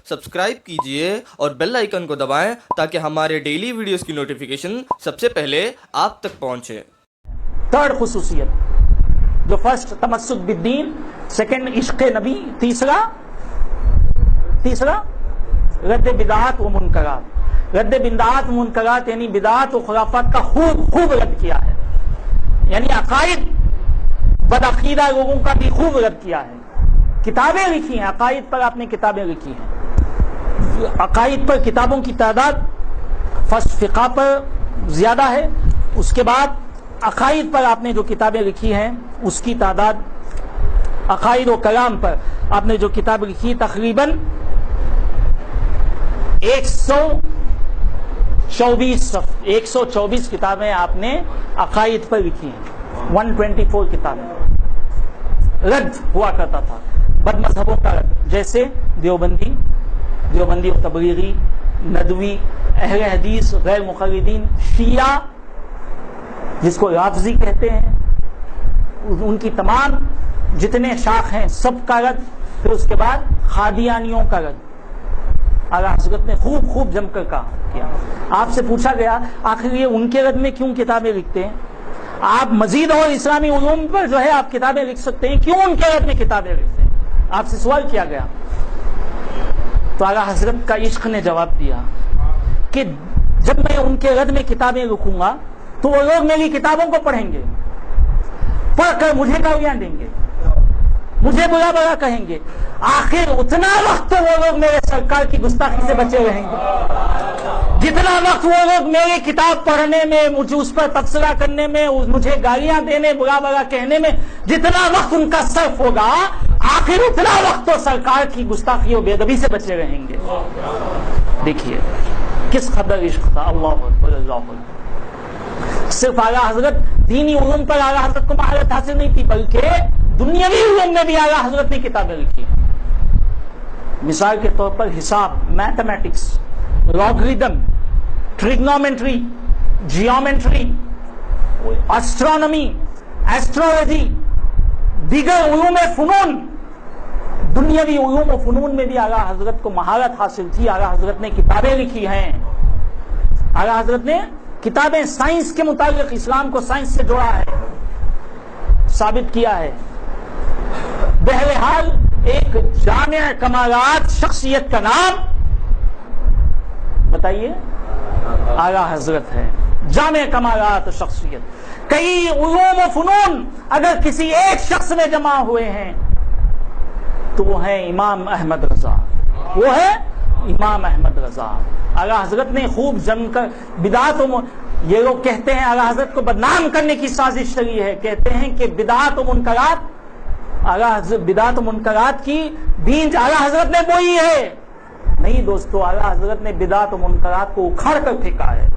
Subscribe कीजिए और bell icon को दबाएं ताकि हमारे डेली वीडियोस की नोटिफिकेशन सबसे पहले आप तक पहुंचे। थर्ड खुसूसियत, जो फर्स्ट तमस्सुक बिद्दीन, सेकंड इश्क नबी, तीसरा रद्द बिदात व मुनकरात। रद्द बिदात व मुनकरात यानी बिदात व खुराफात का खूब रद्द किया है, यानी अकायद बदअकीदा लोगों का भी खूब रद्द किया है। किताबें लिखी हैं, अकायद पर आपने किताबें लिखी हैं। अकायद पर किताबों की तादाद फर्स्ट फिक़ा पर ज्यादा है, उसके बाद अकायद पर आपने जो किताबें लिखी हैं उसकी तादाद, अकायद व कलाम पर आपने जो किताब लिखी तकरीबन 124 किताबें आपने अकायद पर लिखी हैं। 124 किताबें। रद्द हुआ करता था बदमज़हबों का रद्द, जैसे देवबंदी और तबलीगी, नदवी, अहले हदीस, गैर मुक़ल्लिदीन, शिया जिसको राफ़ज़ी कहते हैं, उनकी तमाम जितने शाख हैं सब का रद्द। फिर उसके बाद खादियानियों का रद्द आला हज़रत ने खूब जमकर कहा किया। आपसे पूछा गया आखिर ये उनके रद्द में क्यों किताबें लिखते हैं? आप मजीद और इस्लामी उलूम पर जो है आप किताबें लिख सकते हैं, क्यों उनके रद्द में किताबें लिखते हैं? आपसे सवाल किया गया तो आला हज़रत का इश्क ने जवाब दिया कि जब मैं उनके रद्द में किताबें लिखूंगा तो वो लोग मेरी किताबों को पढ़ेंगे, पढ़कर मुझे गालियां देंगे, मुझे बुरा बुरा कहेंगे। आखिर उतना वक्त तो वो लोग मेरे सरकार की गुस्ताखी से बचे रहेंगे जितना वक्त वो लोग मेरी किताब पढ़ने में, मुझे उस पर तबसरा करने में, मुझे गालियां देने, बुरा बुरा कहने में जितना वक्त उनका सर्फ होगा, आखिर उतना वक्त तो सरकार की गुस्ताखी और बेअदबी से बचे रहेंगे। देखिए किस कदर इश्क था। अल्लाह अल्लाह। सिर्फ आला हजरत दीनी उलूम पर आला हजरत को महारत हासिल नहीं थी, बल्कि दुनियावी उलूम में भी आला हजरत ने किताबें लिखी। मिसाल के तौर पर हिसाब, mathematics, logarithm, trigonometry, geometry, astronomy, astrology, दीगर उलूम फुनून, दुनियावी उलूम व फुनून में भी आला हजरत को महारत हासिल थी। आला हजरत ने किताबें लिखी हैं। आला हजरत ने किताबें साइंस के मुताबिक इस्लाम को साइंस से जोड़ा है, साबित किया है। बहरहाल एक जामिया कमालात शख्सियत का नाम बताइए, आला हजरत है। जामिया कमालात शख्सियत। कई उलूम व फुनून अगर किसी एक शख्स में जमा हुए हैं तो वो है इमाम अहमद रजा, वो है इमाम अहमद रजा। आला हजरत ने खूब जमकर बिदात, ये लोग कहते हैं आला हजरत को बदनाम करने की साजिश चली है, कहते हैं कि बिदात और मुनकरात, बिदात और मुनकरात की बीज आला हजरत ने बोई है। नहीं दोस्तों, आला हजरत ने बिदात और मुनकरात को उखाड़ कर फेंका है।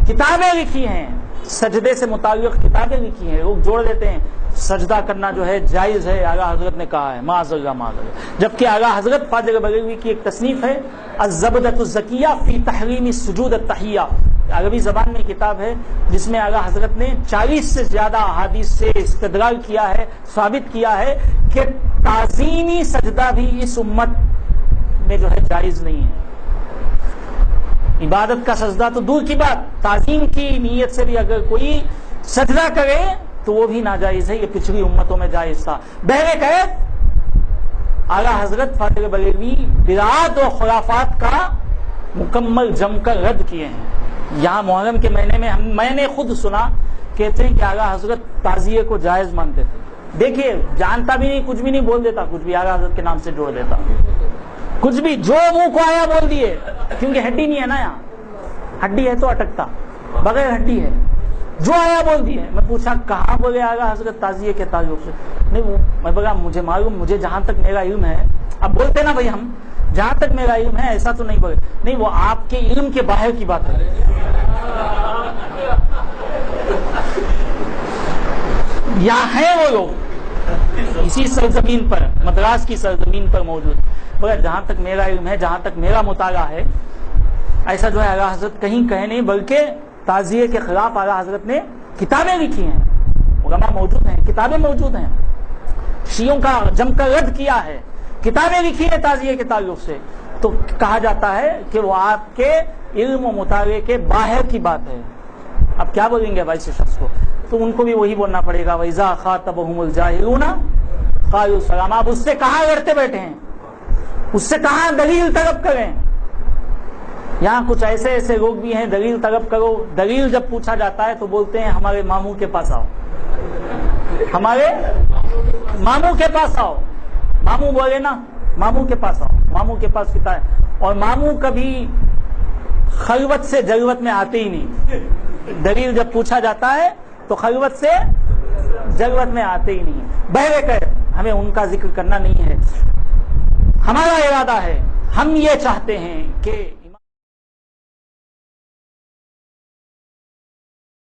किताबें लिखी हैं, सजदे से मुताल्लिक़ किताबें लिखी हैं। लोग जोड़ देते हैं सजदा करना जो है जायज है, आला हजरत ने कहा है, माज़अल्लाह। जबकि आला हजरत फाजिल बरेलवी की एक तसनीफ है अज़्ज़बदतुज़्ज़किया फी तहरीम सुजूद अत्तहिया, अरबी जबान में किताब है जिसमें आला हजरत ने 40 से ज्यादा अहादीस से इस्तदलाल किया है, साबित किया है कि ताज़ीमी सजदा भी इस उम्मत में जो है जायज नहीं है। इबादत का सजदा तो दूर की बात, ताज़ीम की नीयत से भी अगर कोई सजदा करे तो वो भी नाजायज है। ये पिछली उम्मतों में जायज था। बहरे कैफ आला हजरत फातिह बरेलवी बिदात और खुराफात का मुकम्मल जमकर रद्द किए हैं। यहाँ मुहर्रम के महीने में मैंने खुद सुना, कहते हैं कि आला हजरत ताजिए को जायज मानते थे। देखिए जानता भी नहीं, कुछ भी नहीं बोल देता, कुछ भी आला हजरत के नाम से जोड़ देता, कुछ भी जो मुंह को आया बोल दिए, क्योंकि हड्डी नहीं है ना, यहाँ हड्डी है तो अटकता, बगैर हड्डी है, जो आया बोल दिए। मैं पूछा कहाँ बोले आला हजरत ताजिए के ताल्लुक से? नहीं वो मैं बोला मुझे मालूम, मुझे जहां तक मेरा इल्म है। अब बोलते ना भाई हम जहां तक मेरा इल्म है, ऐसा तो नहीं बोले। नहीं, वो आपके इल्म के बाहर की बात है। यहाँ है वो लोग इसी सरजमीन पर, मद्रास की सरजमीन पर मौजूद। मगर जहां तक मेरा इल्म है, जहां तक मेरा मुताला है, ऐसा जो है आला हजरत कहीं कहे नहीं, बल्कि ताजिए के खिलाफ आला हजरत ने किताबें लिखी हैं, उलमा मौजूद हैं, किताबें मौजूद हैं, शियों का जमकर रद्द किया है। کتابیں لکھی ہیں تعزیے کے تعلق سے، تو کہا جاتا ہے کہ وہ آپ کے علم و مطالعے کے باہر کی بات ہے. اب کیا بولیں گے بھائی سے شخص کو؟ تو ان کو بھی وہی بولنا پڑے گا، وَإِذَا خَاطَبَهُمُ الْجَاهِلُونَ قَالُوا سَلَامًا. اب اس سے کہاں لڑتے بیٹھے ہیں، اس سے کہاں دلیل طلب کریں. یہاں کچھ ایسے لوگ بھی ہیں، دلیل طلب کرو، دلیل جب پوچھا جاتا ہے تو بولتے ہیں ہمارے ماموں کے پاس آؤ، ہمارے ماموں کے پاس آؤ. ماموں بولے نا، ماموں کے پاس آؤ، ماموں کے پاس کتاب ہے. اور ماموں کبھی خلوت سے جلوت میں آتے ہی نہیں. دلیل جب پوچھا جاتا ہے تو خلوت سے جلوت میں آتے ہی نہیں. بہرے کر ہمیں ان کا ذکر کرنا نہیں ہے. ہمارا ارادہ ہے، ہم یہ چاہتے ہیں کہ